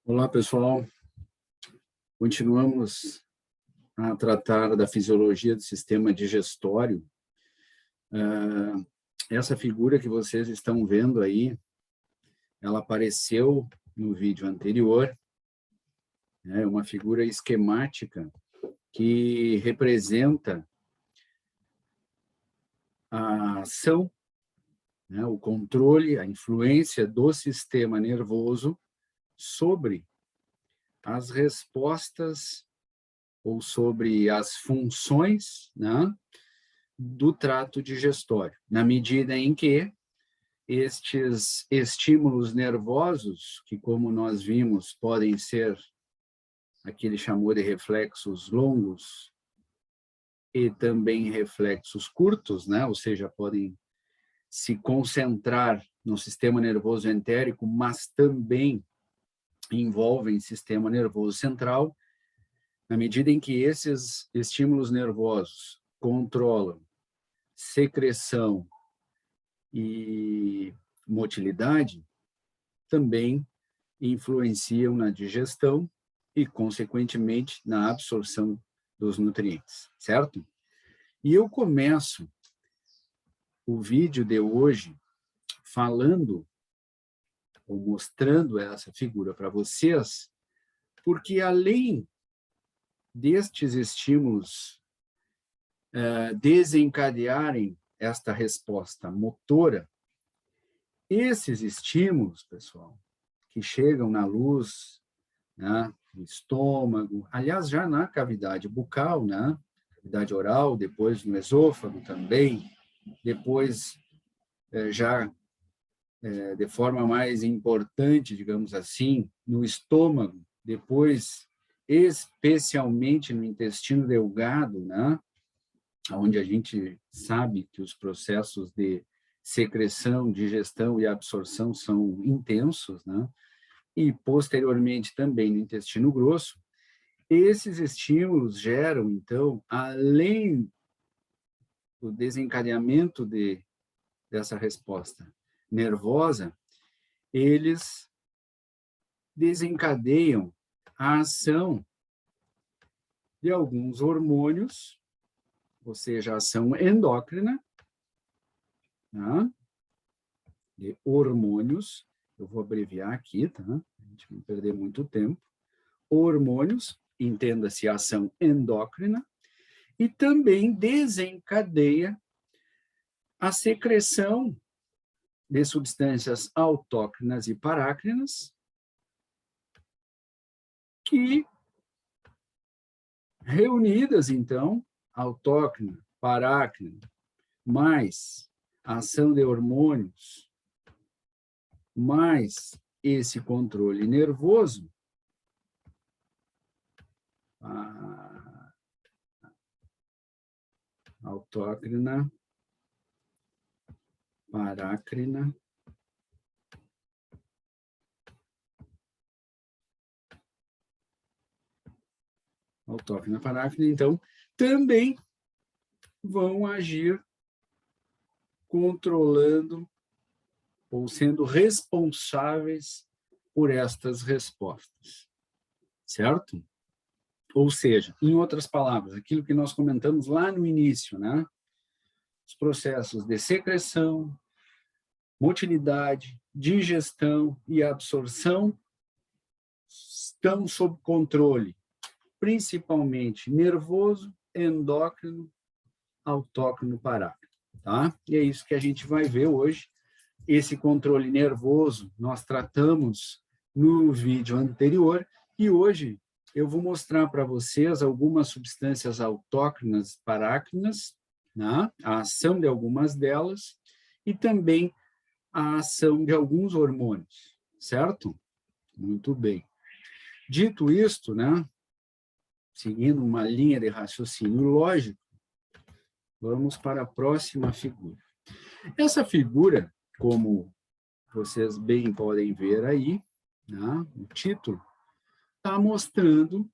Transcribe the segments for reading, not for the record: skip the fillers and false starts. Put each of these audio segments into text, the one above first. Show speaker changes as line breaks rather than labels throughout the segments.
Olá, pessoal. Continuamos a tratar da fisiologia do sistema digestório. Essa figura que vocês estão vendo aí, ela apareceu no vídeo anterior. É uma figura esquemática que representa a ação, né, o controle, a influência do sistema nervoso sobre as respostas ou sobre as funções, né, do trato digestório, na medida em que estes estímulos nervosos, que como nós vimos, podem ser aquele chamou de reflexos longos e também reflexos curtos, né, ou seja, podem se concentrar no sistema nervoso entérico, mas também envolvem sistema nervoso central. Na medida em que esses estímulos nervosos controlam secreção e motilidade, também influenciam na digestão e, consequentemente, na absorção dos nutrientes, certo? E eu começo o vídeo de hoje falando ou mostrando essa figura para vocês, porque além destes estímulos desencadearem esta resposta motora, esses estímulos, pessoal, que chegam na luz, né, no estômago, aliás, já na cavidade bucal, né, cavidade oral, depois no esôfago também, depois já de forma mais importante, digamos assim, no estômago, depois especialmente no intestino delgado, né, onde a gente sabe que os processos de secreção, digestão e absorção são intensos, né? E posteriormente também no intestino grosso, esses estímulos geram, então, além do desencadeamento dessa resposta nervosa, eles desencadeiam a ação de alguns hormônios, ou seja, a ação endócrina, né? De hormônios, eu vou abreviar aqui, tá? A gente não perder muito tempo. Hormônios, entenda-se ação endócrina, e também desencadeia a secreção de substâncias autócrinas e parácrinas, que, reunidas, então, autócrina, parácrina, mais a ação de hormônios, mais esse controle nervoso, a autócrina, parácrina, autócrina, parácrina, então, também vão agir controlando ou sendo responsáveis por estas respostas, certo? Ou seja, em outras palavras, aquilo que nós comentamos lá no início, né? Os processos de secreção, motilidade, digestão e absorção estão sob controle, principalmente nervoso, endócrino, autócrino, parácrino, tá? E é isso que a gente vai ver hoje. Esse controle nervoso nós tratamos no vídeo anterior e hoje eu vou mostrar para vocês algumas substâncias autócrinas parácrinas, né? A ação de algumas delas e também a ação de alguns hormônios, certo? Muito bem. Dito isto, né? Seguindo uma linha de raciocínio lógico, vamos para a próxima figura. Essa figura, como vocês bem podem ver aí, né, o título, está mostrando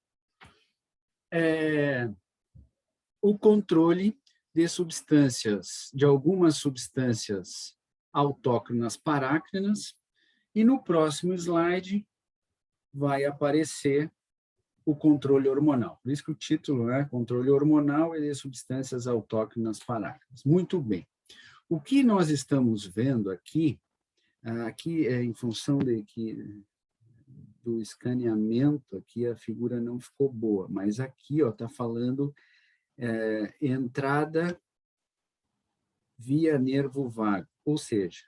o controle de substâncias, de algumas substâncias autócrinas parácrinas, e no próximo slide vai aparecer o controle hormonal. Por isso que o título, né, controle hormonal e de substâncias autócrinas parácrinas. Muito bem. O que nós estamos vendo aqui, aqui é em função do escaneamento, aqui a figura não ficou boa, mas aqui está falando entrada via nervo vago, ou seja,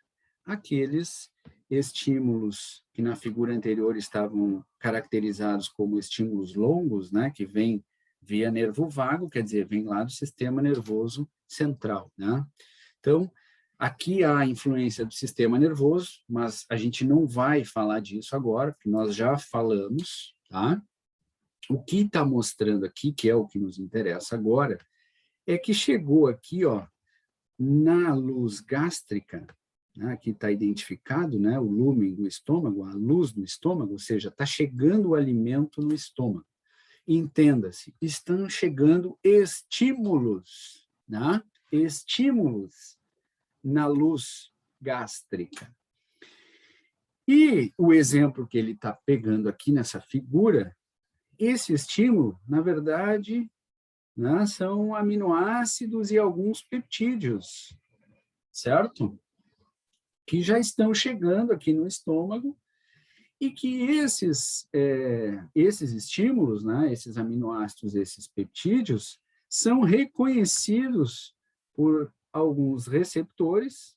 aqueles estímulos que na figura anterior estavam caracterizados como estímulos longos, né, que vêm via nervo vago, quer dizer, vem lá do sistema nervoso central, né? Então, aqui há a influência do sistema nervoso, mas a gente não vai falar disso agora, porque nós já falamos, tá? O que está mostrando aqui, que é o que nos interessa agora, é que chegou aqui, ó, na luz gástrica, né, aqui está identificado, né, o lúmen do estômago, a luz do estômago, ou seja, está chegando o alimento no estômago. Entenda-se, estão chegando estímulos, né, estímulos na luz gástrica. E o exemplo que ele está pegando aqui nessa figura, esse estímulo, na verdade, né, são aminoácidos e alguns peptídeos, certo? Que já estão chegando aqui no estômago e que esses estímulos, né, esses aminoácidos, esses peptídeos, são reconhecidos por alguns receptores,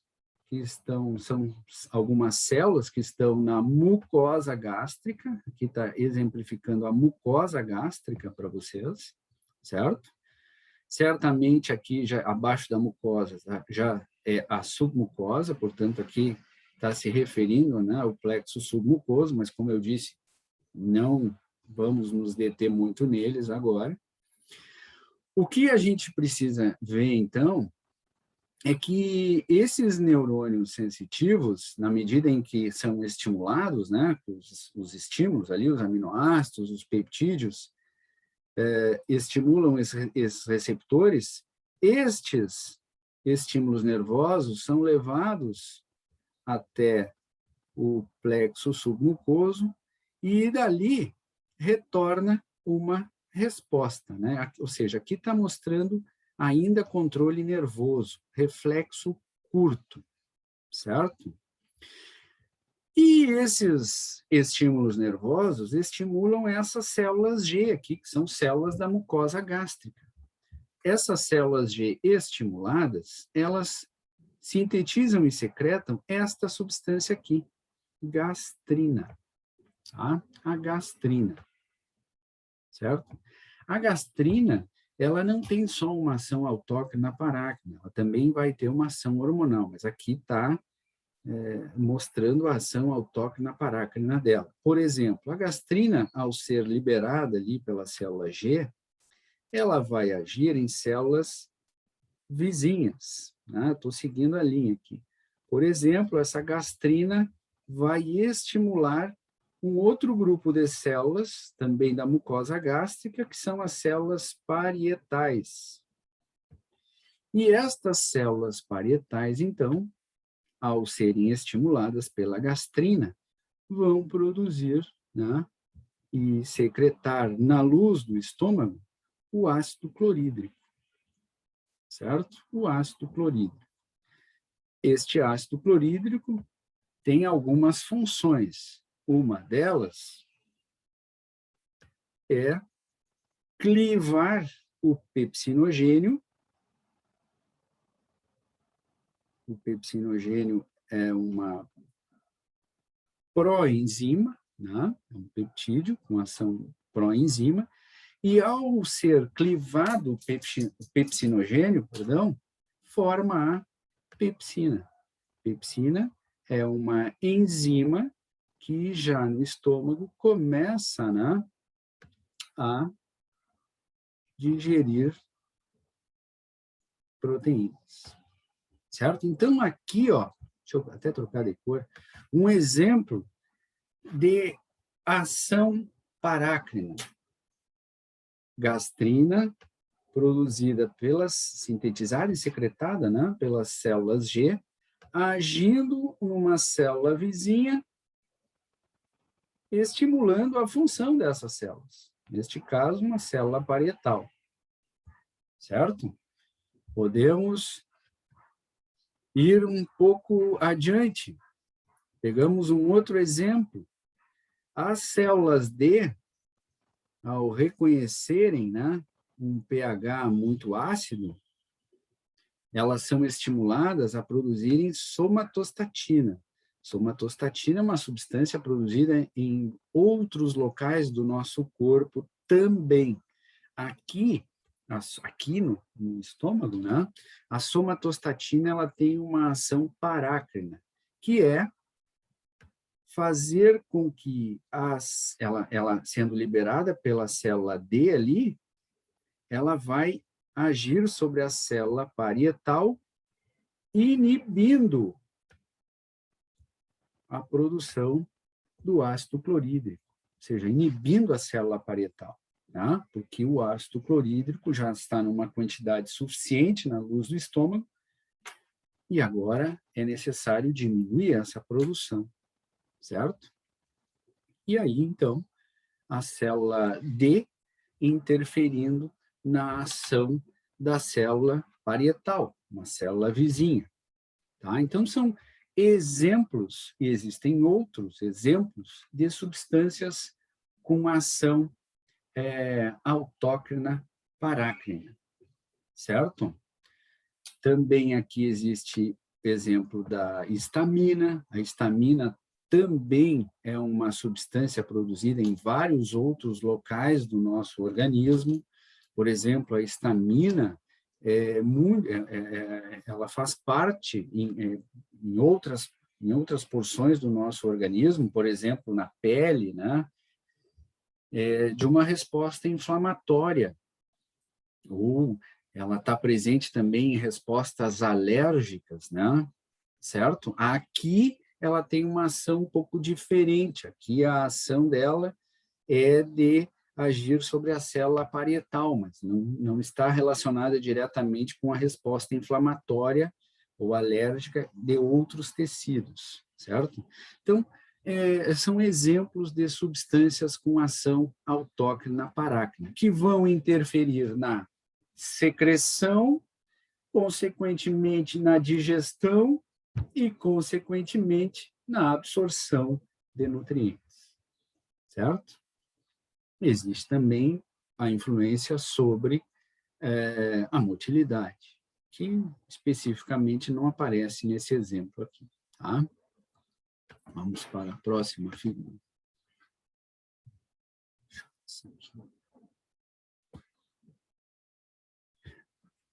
que são algumas células que estão na mucosa gástrica, aqui está exemplificando a mucosa gástrica para vocês, certo? Certamente aqui, já abaixo da mucosa, tá? Já é a submucosa, portanto, aqui está se referindo, né, ao plexo submucoso, mas, como eu disse, não vamos nos deter muito neles agora. O que a gente precisa ver, então, é que esses neurônios sensitivos, na medida em que são estimulados, né, os estímulos ali, os aminoácidos, os peptídeos, estimulam esses receptores, estes estímulos nervosos são levados até o plexo submucoso e dali retorna uma resposta, né? Ou seja, aqui está mostrando ainda controle nervoso, reflexo curto, certo? E esses estímulos nervosos estimulam essas células G aqui, que são células da mucosa gástrica. Essas células G estimuladas, elas sintetizam e secretam esta substância aqui, gastrina. Tá? A gastrina, certo? A gastrina, ela não tem só uma ação autócrina parácrina, ela também vai ter uma ação hormonal, mas aqui está mostrando a ação autócrina parácrina dela. Por exemplo, a gastrina, ao ser liberada ali pela célula G, ela vai agir em células vizinhas. Estou seguindo a linha aqui. Por exemplo, essa gastrina vai estimular um outro grupo de células, também da mucosa gástrica, que são as células parietais. E estas células parietais, então, ao serem estimuladas pela gastrina, vão produzir, né, e secretar na luz do estômago o ácido clorídrico, certo? O ácido clorídrico. Este ácido clorídrico tem algumas funções. Uma delas é clivar o pepsinogênio. O pepsinogênio é uma proenzima, né? É um peptídeo com ação proenzima, e ao ser clivado o pepsinogênio, forma a pepsina. Pepsina é uma enzima que já no estômago começa, né, a digerir proteínas. Certo? Então, aqui, ó, deixa eu até trocar de cor, um exemplo de ação parácrina. Gastrina, produzida sintetizada e secretada, né, pelas células G, agindo numa célula vizinha estimulando a função dessas células. Neste caso, uma célula parietal, certo? Podemos ir um pouco adiante. Pegamos um outro exemplo. As células D, ao reconhecerem, né, um pH muito ácido, elas são estimuladas a produzirem somatostatina. Somatostatina é uma substância produzida em outros locais do nosso corpo também. Aqui no estômago, né, a somatostatina ela tem uma ação parácrina, que é fazer com que ela sendo liberada pela célula D ali, ela vai agir sobre a célula parietal, inibindo a produção do ácido clorídrico, ou seja, inibindo a célula parietal, tá? Porque o ácido clorídrico já está numa quantidade suficiente na luz do estômago e agora é necessário diminuir essa produção, certo? E aí, então, a célula D interferindo na ação da célula parietal, uma célula vizinha, tá? Então, são exemplos, e existem outros exemplos, de substâncias com ação autócrina parácrina, certo? Também aqui existe exemplo da histamina. A histamina também é uma substância produzida em vários outros locais do nosso organismo. Por exemplo, a histamina ela faz parte em outras porções do nosso organismo, por exemplo, na pele, né, de uma resposta inflamatória, ou ela está presente também em respostas alérgicas, né, certo? Aqui ela tem uma ação um pouco diferente, aqui a ação dela é de agir sobre a célula parietal, mas não está relacionada diretamente com a resposta inflamatória ou alérgica de outros tecidos, certo? Então, são exemplos de substâncias com ação autócrina parácrina, que vão interferir na secreção, consequentemente na digestão e, consequentemente, na absorção de nutrientes, certo? Existe também a influência sobre a motilidade, que especificamente não aparece nesse exemplo aqui, tá? Vamos para a próxima figura.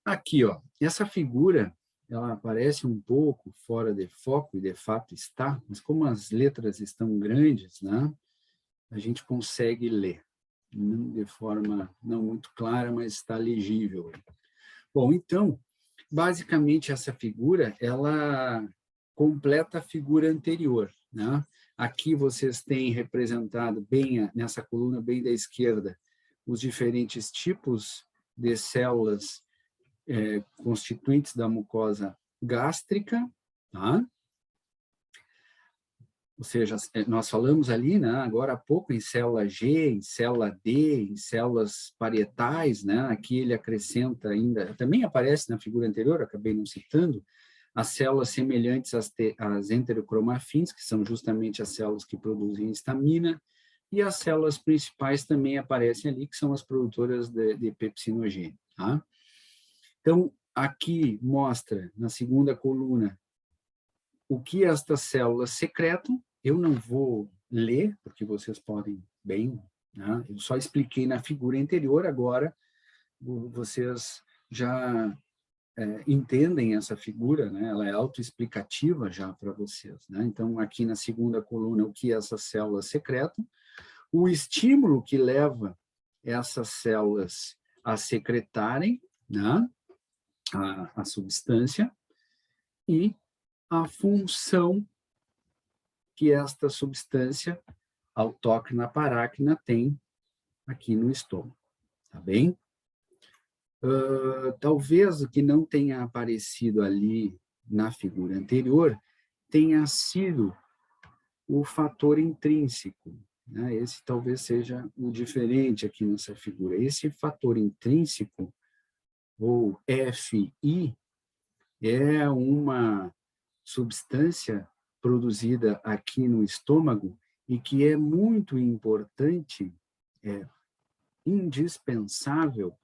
Aqui, ó, essa figura, ela aparece um pouco fora de foco, e de fato está, mas como as letras estão grandes, né, a gente consegue ler de forma não muito clara, mas está legível. Bom, então, basicamente essa figura, ela completa a figura anterior, né? Aqui vocês têm representado bem, nessa coluna bem da esquerda, os diferentes tipos de células constituintes da mucosa gástrica, tá? Ou seja, nós falamos ali, né, agora há pouco, em célula G, em célula D, em células parietais, né, aqui ele acrescenta ainda, também aparece na figura anterior, acabei não citando, as células semelhantes às enterocromafins, que são justamente as células que produzem histamina, e as células principais também aparecem ali, que são as produtoras de pepsinogênio, tá? Então, aqui mostra, na segunda coluna, o que estas células secretam. Eu não vou ler, porque vocês podem bem, né? Eu só expliquei na figura anterior, agora vocês já entendem essa figura, né? Ela é autoexplicativa já para vocês, né? Então, aqui na segunda coluna, o que essas células secretam, o estímulo que leva essas células a secretarem, né, a substância, e a função que esta substância autócrina parácrina tem aqui no estômago, tá bem? Talvez o que não tenha aparecido ali na figura anterior tenha sido o fator intrínseco. né? Esse talvez seja o diferente aqui nessa figura. Esse fator intrínseco, ou FI, é uma substância produzida aqui no estômago e que é muito importante, indispensável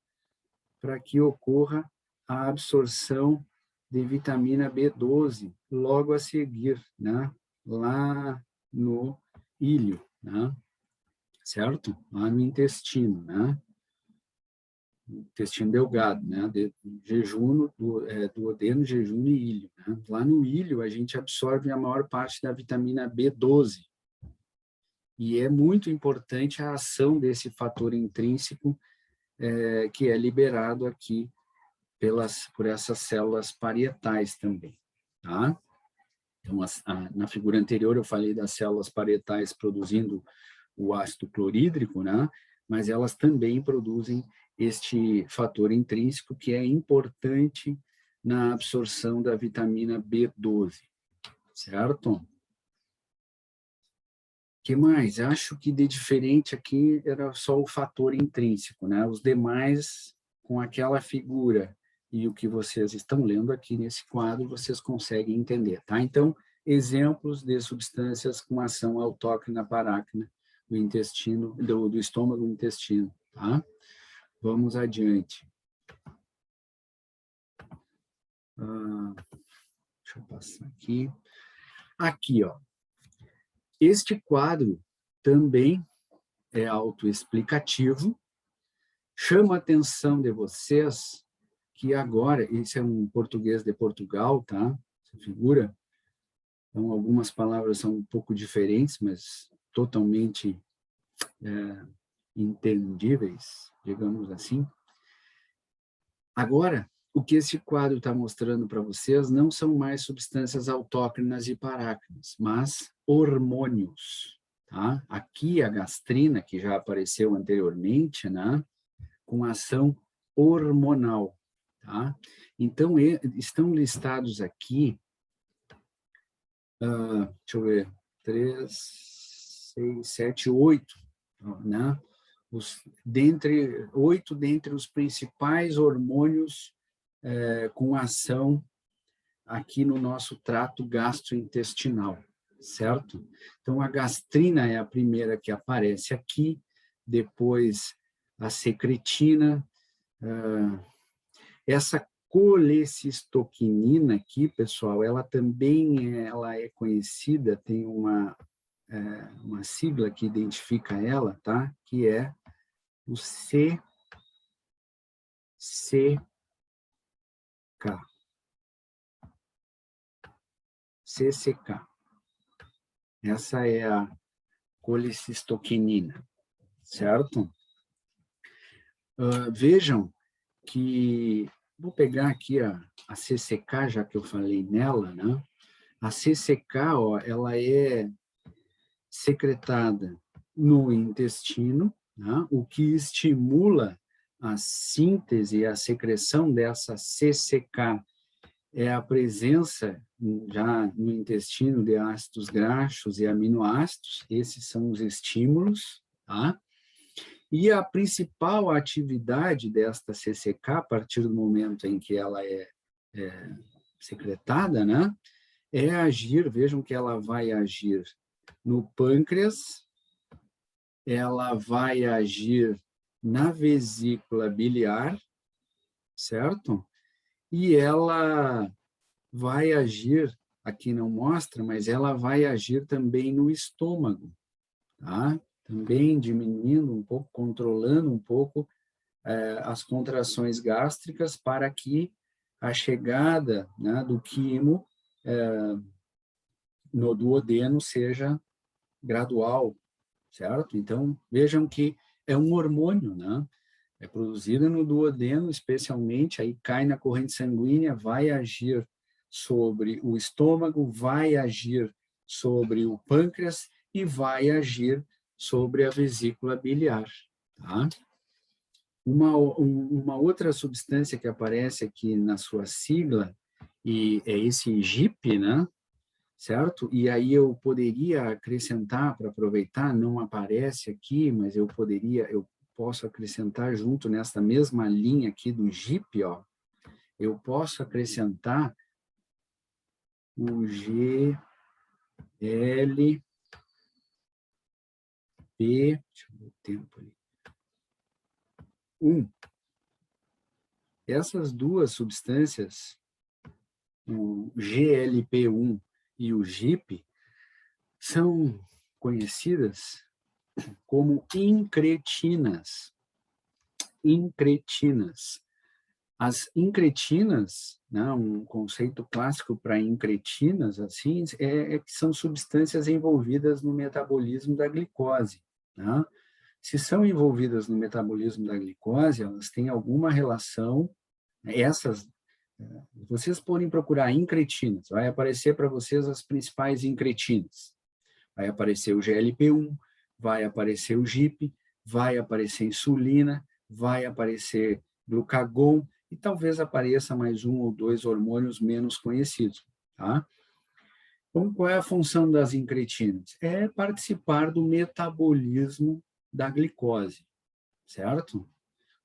para que ocorra a absorção de vitamina B12 logo a seguir, né? Lá no ilho, né? Certo? Lá no intestino, né? Intestino delgado, né? Jejum, duodeno, jejum e ilho. Né? Lá no ilho, a gente absorve a maior parte da vitamina B12. E é muito importante a ação desse fator intrínseco que é liberado aqui por essas células parietais também, tá? Então, na figura anterior eu falei das células parietais produzindo o ácido clorídrico, né? Mas elas também produzem este fator intrínseco que é importante na absorção da vitamina B12, certo? O que mais? Acho que de diferente aqui era só o fator intrínseco, né? Os demais, com aquela figura e o que vocês estão lendo aqui nesse quadro, vocês conseguem entender, tá? Então, exemplos de substâncias com ação autócrina parácrina do intestino, do estômago e intestino, tá? Vamos adiante. Deixa eu passar aqui. Aqui, ó. Este quadro também é autoexplicativo. Chama a atenção de vocês que agora, esse é um português de Portugal, tá? Essa figura. Então, algumas palavras são um pouco diferentes, mas totalmente entendíveis, digamos assim. Agora, o que esse quadro está mostrando para vocês não são mais substâncias autócrinas e parácrinas, mas hormônios. Tá? Aqui a gastrina, que já apareceu anteriormente, né? Com ação hormonal. Tá? Então, estão listados aqui, deixa eu ver, 3, 6, 7, 8, né? 8 dentre os principais hormônios com ação aqui no nosso trato gastrointestinal, certo? Então, a gastrina é a primeira que aparece aqui, depois a secretina, essa colecistoquinina aqui, pessoal, ela também ela é conhecida, tem uma sigla que identifica ela, tá? Que é o CCK. CCK. Essa é a colecistoquinina, certo? Vejam que, vou pegar aqui a CCK, já que eu falei nela, né? A CCK, ó, ela é secretada no intestino, né? O que estimula a síntese e a secreção dessa CCK é a presença já no intestino de ácidos graxos e aminoácidos, esses são os estímulos, tá? E a principal atividade desta CCK, a partir do momento em que ela é secretada, né, é agir, vejam que ela vai agir no pâncreas, ela vai agir na vesícula biliar, certo? E ela vai agir, aqui não mostra, mas ela vai agir também no estômago, tá? Também diminuindo um pouco, controlando um pouco as contrações gástricas para que a chegada, né, do quimo no duodeno seja gradual, certo? Então, vejam que é um hormônio, né? É produzido no duodeno, especialmente, aí cai na corrente sanguínea, vai agir sobre o estômago, vai agir sobre o pâncreas e vai agir sobre a vesícula biliar, tá? Uma outra substância que aparece aqui na sua sigla, e é esse GIP, né? certo? E aí eu poderia acrescentar, para aproveitar, não aparece aqui, mas eu posso acrescentar junto nesta mesma linha aqui do GIP, ó, eu posso acrescentar o GLP, deixa eu ver o tempo ali, 1. Essas duas substâncias, o GLP-1 e o GIP, são conhecidas como incretinas. Incretinas. As incretinas, né, um conceito clássico para incretinas, assim, é que são substâncias envolvidas no metabolismo da glicose. Né? Se são envolvidas no metabolismo da glicose, elas têm alguma relação, essas, vocês podem procurar incretinas, vai aparecer para vocês as principais incretinas. Vai aparecer o GLP-1, vai aparecer o GIP, vai aparecer insulina, vai aparecer glucagon, e talvez apareça mais um ou dois hormônios menos conhecidos, tá? Então, qual é a função das incretinas? É participar do metabolismo da glicose, certo?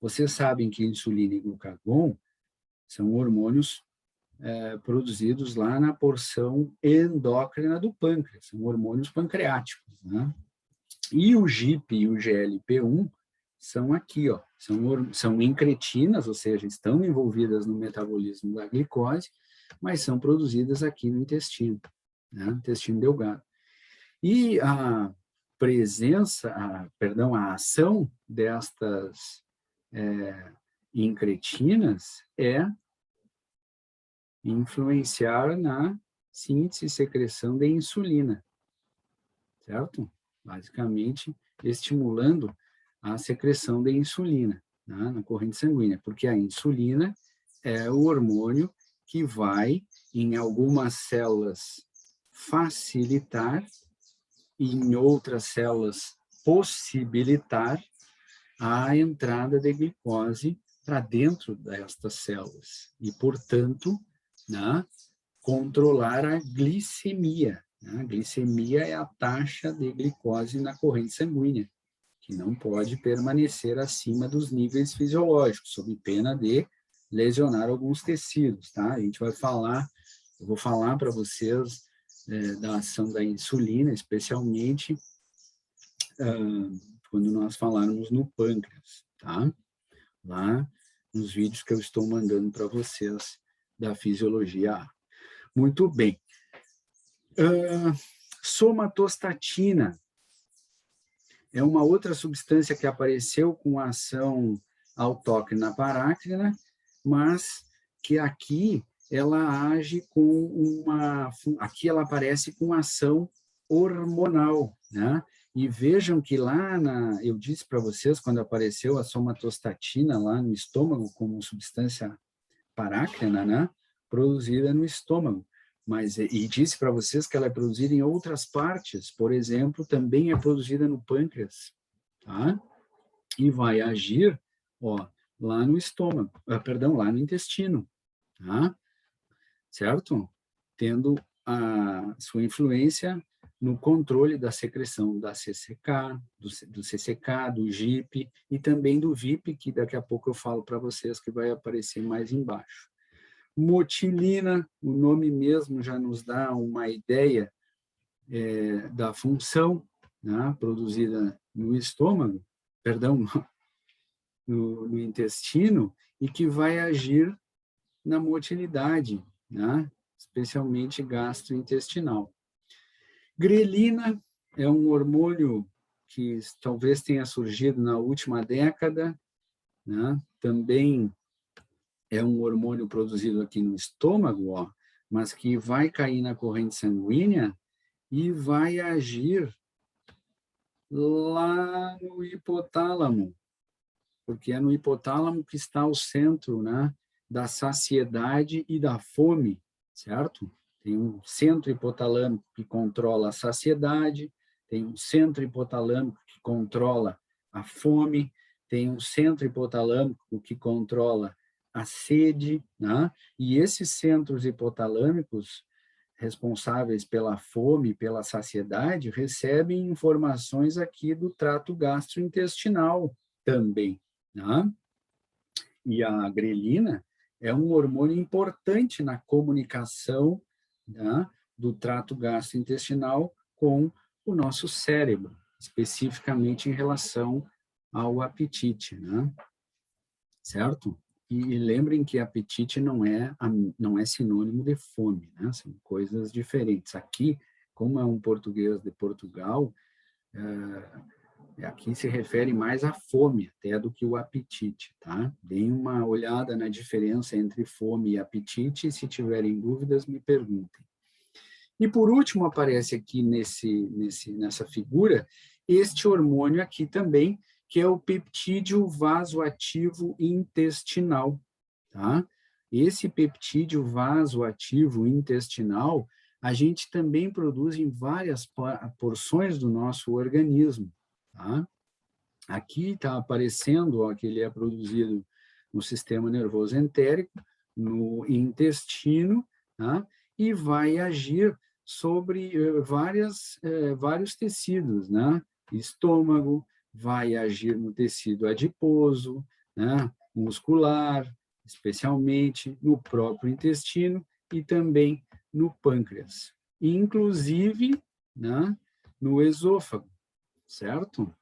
Vocês sabem que insulina e glucagon são hormônios produzidos lá na porção endócrina do pâncreas, são hormônios pancreáticos, né? E o GIP e o GLP-1 são aqui, ó, são incretinas, ou seja, estão envolvidas no metabolismo da glicose, mas são produzidas aqui no intestino, né, intestino delgado. E a a ação destas incretinas é influenciar na síntese e secreção de insulina, certo? Basicamente, estimulando a secreção de insulina, né, na corrente sanguínea, porque a insulina é o hormônio que vai, em algumas células, facilitar e em outras células possibilitar a entrada de glicose para dentro destas células e, portanto, né, controlar a glicemia. A glicemia é a taxa de glicose na corrente sanguínea, que não pode permanecer acima dos níveis fisiológicos, sob pena de lesionar alguns tecidos, tá? A gente vai falar, eu vou falar para vocês da ação da insulina, especialmente quando nós falarmos no pâncreas, tá? Lá nos vídeos que eu estou mandando para vocês da fisiologia A. Muito bem. Somatostatina é uma outra substância que apareceu com ação autócrina parácrina, mas que aqui ela age aqui ela aparece com ação hormonal, né? E vejam que eu disse para vocês, quando apareceu a somatostatina lá no estômago como substância parácrina, né? Produzida no estômago. E disse para vocês que ela é produzida em outras partes, por exemplo, também é produzida no pâncreas, tá? E vai agir, ó, lá no estômago, lá no intestino, tá? Certo? Tendo a sua influência no controle da secreção da CCK, do CCK, do GIP e também do VIP, que daqui a pouco eu falo para vocês que vai aparecer mais embaixo. Motilina, o nome mesmo já nos dá uma ideia da função, né, produzida no estômago, no intestino, e que vai agir na motilidade, né, especialmente gastrointestinal. Grelina é um hormônio que talvez tenha surgido na última década, né, também é um hormônio produzido aqui no estômago, ó, mas que vai cair na corrente sanguínea e vai agir lá no hipotálamo, porque é no hipotálamo que está o centro, né, da saciedade e da fome, certo? Tem um centro hipotalâmico que controla a saciedade, tem um centro hipotalâmico que controla a fome, tem um centro hipotalâmico que controla a sede, né? E esses centros hipotalâmicos responsáveis pela fome, pela saciedade, recebem informações aqui do trato gastrointestinal também, né? E a grelina é um hormônio importante na comunicação, né, do trato gastrointestinal com o nosso cérebro, especificamente em relação ao apetite, né? Certo? E lembrem que apetite não é sinônimo de fome, né? São coisas diferentes. Aqui, como é um português de Portugal, aqui se refere mais à fome até do que o apetite, tá? Deem uma olhada na diferença entre fome e apetite, e se tiverem dúvidas, me perguntem. E por último, aparece aqui nessa figura, este hormônio aqui também, que é o peptídeo vasoativo intestinal, tá? Esse peptídeo vasoativo intestinal, a gente também produz em várias porções do nosso organismo, tá? Aqui está aparecendo, ó, que ele é produzido no sistema nervoso entérico, no intestino, tá? E vai agir sobre vários tecidos, né? Estômago, vai agir no tecido adiposo, né? Muscular, especialmente no próprio intestino e também no pâncreas, inclusive, né, no esôfago, certo?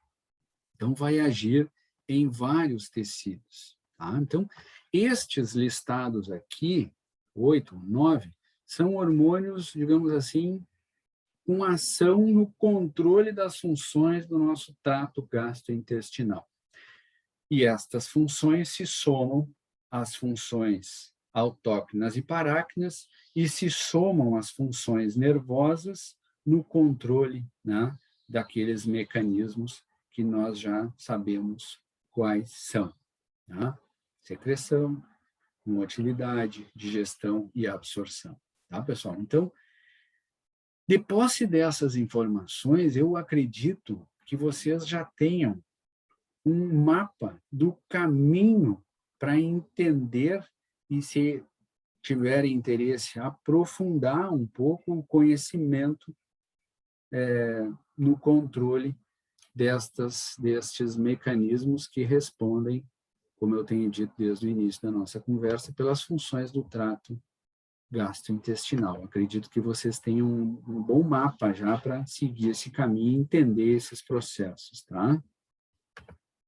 Então, vai agir em vários tecidos, tá? Então, estes listados aqui, 8, 9, são hormônios, digamos assim, com ação no controle das funções do nosso trato gastrointestinal. E estas funções se somam às funções autócrinas e parácrinas e se somam às funções nervosas no controle, né, daqueles mecanismos que nós já sabemos quais são, né? Secreção, motilidade, digestão e absorção, tá, pessoal? Então, de posse dessas informações, eu acredito que vocês já tenham um mapa do caminho para entender e, se tiverem interesse, aprofundar um pouco o conhecimento no controle destes mecanismos que respondem, como eu tenho dito desde o início da nossa conversa, pelas funções do trato gastrointestinal. Acredito que vocês tenham um bom mapa já para seguir esse caminho e entender esses processos, tá?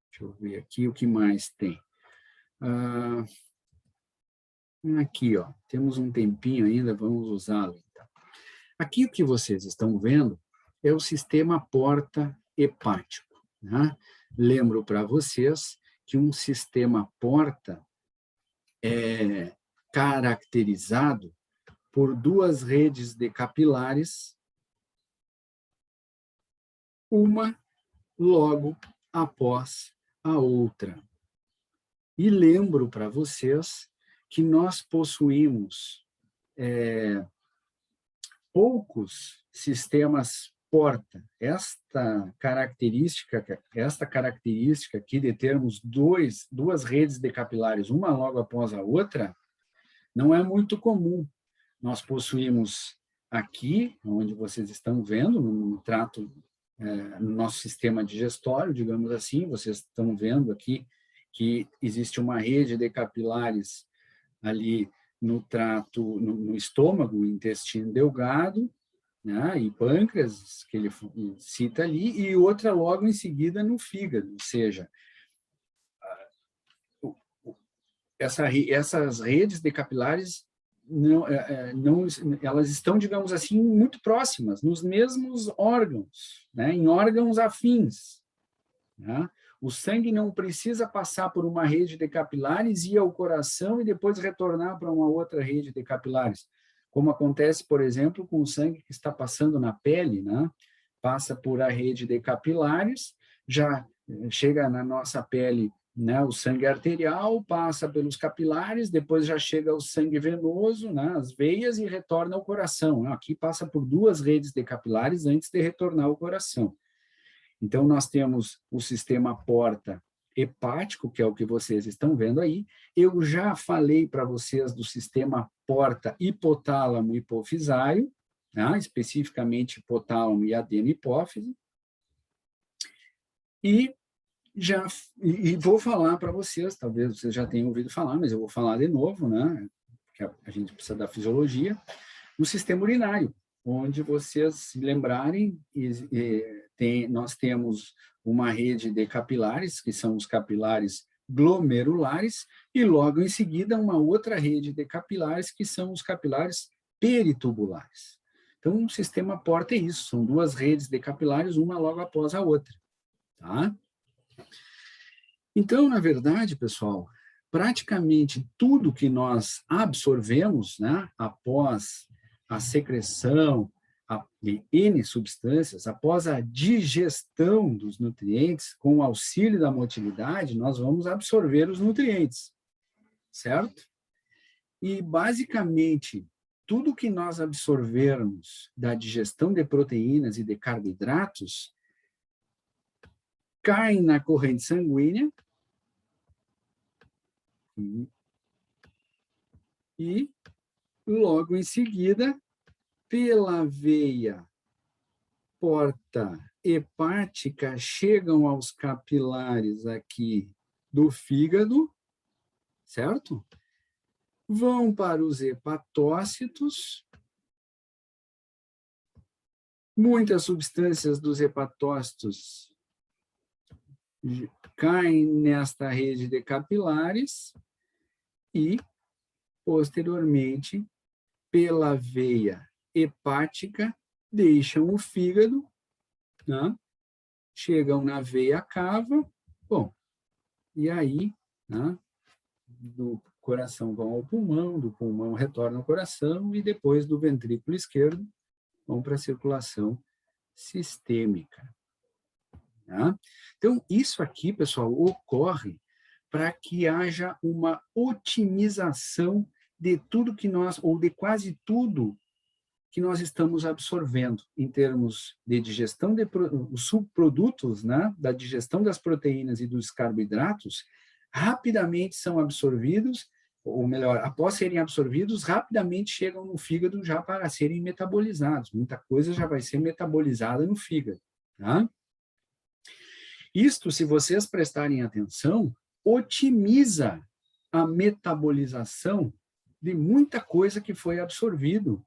Deixa eu ver aqui o que mais tem. Aqui, ó, temos um tempinho ainda, vamos usá-lo. Então. Aqui o que vocês estão vendo é o sistema porta hepático, né? Lembro para vocês que um sistema porta é caracterizado por duas redes de capilares, uma logo após a outra. E lembro para vocês que nós possuímos poucos sistemas porta. Esta característica aqui de termos duas redes de capilares, uma logo após a outra, não é muito comum. Nós possuímos aqui, onde vocês estão vendo, no trato, no nosso sistema digestório, digamos assim, vocês estão vendo aqui que existe uma rede de capilares ali no trato, no estômago, intestino delgado, né, e pâncreas, que ele cita ali, e outra logo em seguida no fígado, ou seja, essas redes de capilares elas estão, digamos assim, muito próximas, nos mesmos órgãos, né, em órgãos afins, né? O sangue não precisa passar por uma rede de capilares, ir ao coração e depois retornar para uma outra rede de capilares, como acontece, por exemplo, com o sangue que está passando na pele, né? Passa por a rede de capilares, já chega na nossa pele, né, o sangue arterial, passa pelos capilares, depois já chega o sangue venoso, né, as veias, e retorna ao coração. Aqui passa por duas redes de capilares antes de retornar ao coração. Então, nós temos o sistema porta hepático, que é o que vocês estão vendo aí. Eu já falei para vocês do sistema porta hipotálamo hipofisário, né? Especificamente hipotálamo e adeno-hipófise. E vou falar para vocês, talvez vocês já tenham ouvido falar, mas eu vou falar de novo, né? Porque a gente precisa da fisiologia, no sistema urinário, onde vocês se lembrarem, nós temos uma rede de capilares, que são os capilares glomerulares, e logo em seguida uma outra rede de capilares, que são os capilares peritubulares. Então, o sistema porta é isso, são duas redes de capilares, uma logo após a outra. Tá? Então, na verdade, pessoal, praticamente tudo que nós absorvemos, né, após a secreção de N substâncias, após a digestão dos nutrientes, com o auxílio da motilidade, nós vamos absorver os nutrientes, certo? E, basicamente, tudo que nós absorvermos da digestão de proteínas e de carboidratos cai na corrente sanguínea e, logo em seguida, pela veia porta hepática, chegam aos capilares aqui do fígado, certo? Vão para os hepatócitos. Muitas substâncias dos hepatócitos caem nesta rede de capilares e, posteriormente, pela veia hepática, deixam o fígado, né? Chegam na veia cava, bom, e aí, né, do coração vão ao pulmão, do pulmão retornam ao coração e depois do ventrículo esquerdo vão para a circulação sistêmica. Tá? Então, isso aqui, pessoal, ocorre para que haja uma otimização de tudo que nós, ou de quase tudo que nós estamos absorvendo, em termos de digestão de os subprodutos, né, da digestão das proteínas e dos carboidratos, rapidamente são absorvidos, ou melhor, após serem absorvidos, rapidamente chegam no fígado já para serem metabolizados. Muita coisa já vai ser metabolizada no fígado. Tá? Isto, se vocês prestarem atenção, otimiza a metabolização de muita coisa que foi absorvido,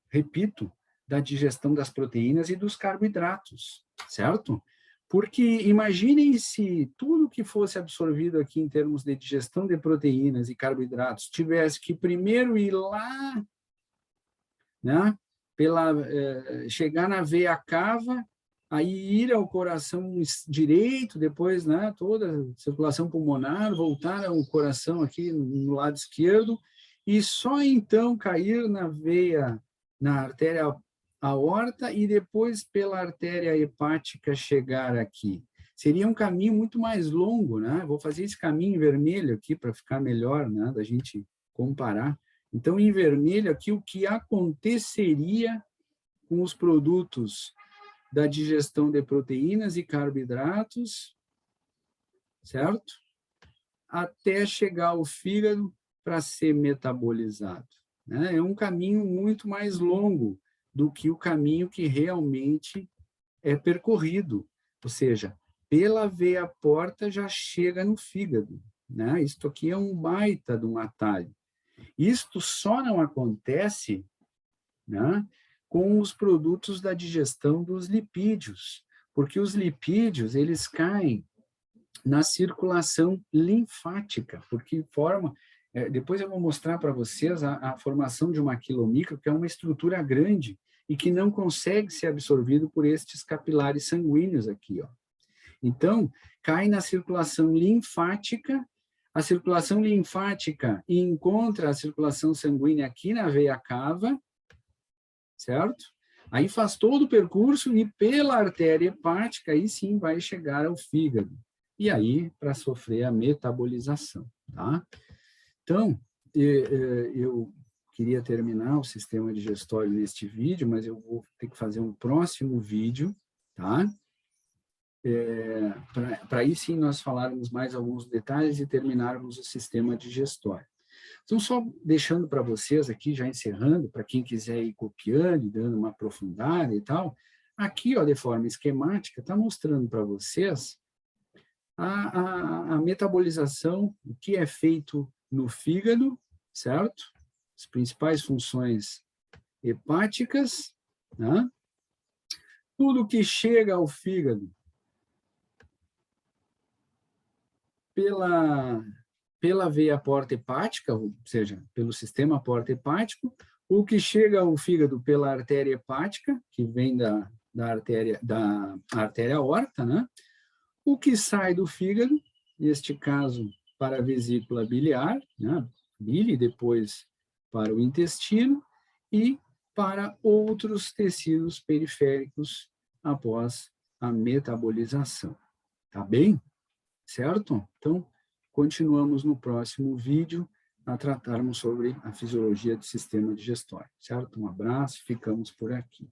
repito, da digestão das proteínas e dos carboidratos, certo? Porque imaginem se tudo que fosse absorvido aqui em termos de digestão de proteínas e carboidratos tivesse que primeiro ir lá, né, chegar na veia cava, aí ir ao coração direito, depois, né, toda a circulação pulmonar, voltar ao coração aqui no lado esquerdo, e só então cair na artéria aorta e depois pela artéria hepática chegar aqui. Seria um caminho muito mais longo, né? Vou fazer esse caminho em vermelho aqui para ficar melhor, né, da gente comparar. Então, em vermelho aqui, o que aconteceria com os produtos da digestão de proteínas e carboidratos, certo? Até chegar ao fígado para ser metabolizado. Né? É um caminho muito mais longo do que o caminho que realmente é percorrido. Ou seja, pela veia porta já chega no fígado. Né? Isto aqui é um baita de um atalho. Isto só não acontece, né, com os produtos da digestão dos lipídios, porque os lipídios, eles caem na circulação linfática, porque forma... depois eu vou mostrar para vocês a formação de uma quilomicro, que é uma estrutura grande e que não consegue ser absorvido por estes capilares sanguíneos aqui, ó. Então, cai na circulação linfática, a circulação linfática encontra a circulação sanguínea aqui na veia cava, certo? Aí faz todo o percurso e pela artéria hepática, aí sim vai chegar ao fígado. E aí, para sofrer a metabolização, tá? Então, eu queria terminar o sistema digestório neste vídeo, mas eu vou ter que fazer um próximo vídeo, tá? Para aí sim nós falarmos mais alguns detalhes e terminarmos o sistema digestório. Então, só deixando para vocês aqui, já encerrando, para quem quiser ir copiando e dando uma aprofundada e tal, aqui, ó, de forma esquemática, está mostrando para vocês a metabolização, o que é feito no fígado, certo? As principais funções hepáticas, né? Tudo que chega ao fígado pela veia porta hepática, ou seja, pelo sistema porta hepático, o que chega ao fígado pela artéria hepática, que vem da artéria aorta, né? O que sai do fígado, neste caso, para a vesícula biliar, né? Bile, depois para o intestino, e para outros tecidos periféricos após a metabolização. Tá bem? Certo? Então, continuamos no próximo vídeo a tratarmos sobre a fisiologia do sistema digestório, certo? Um abraço, ficamos por aqui.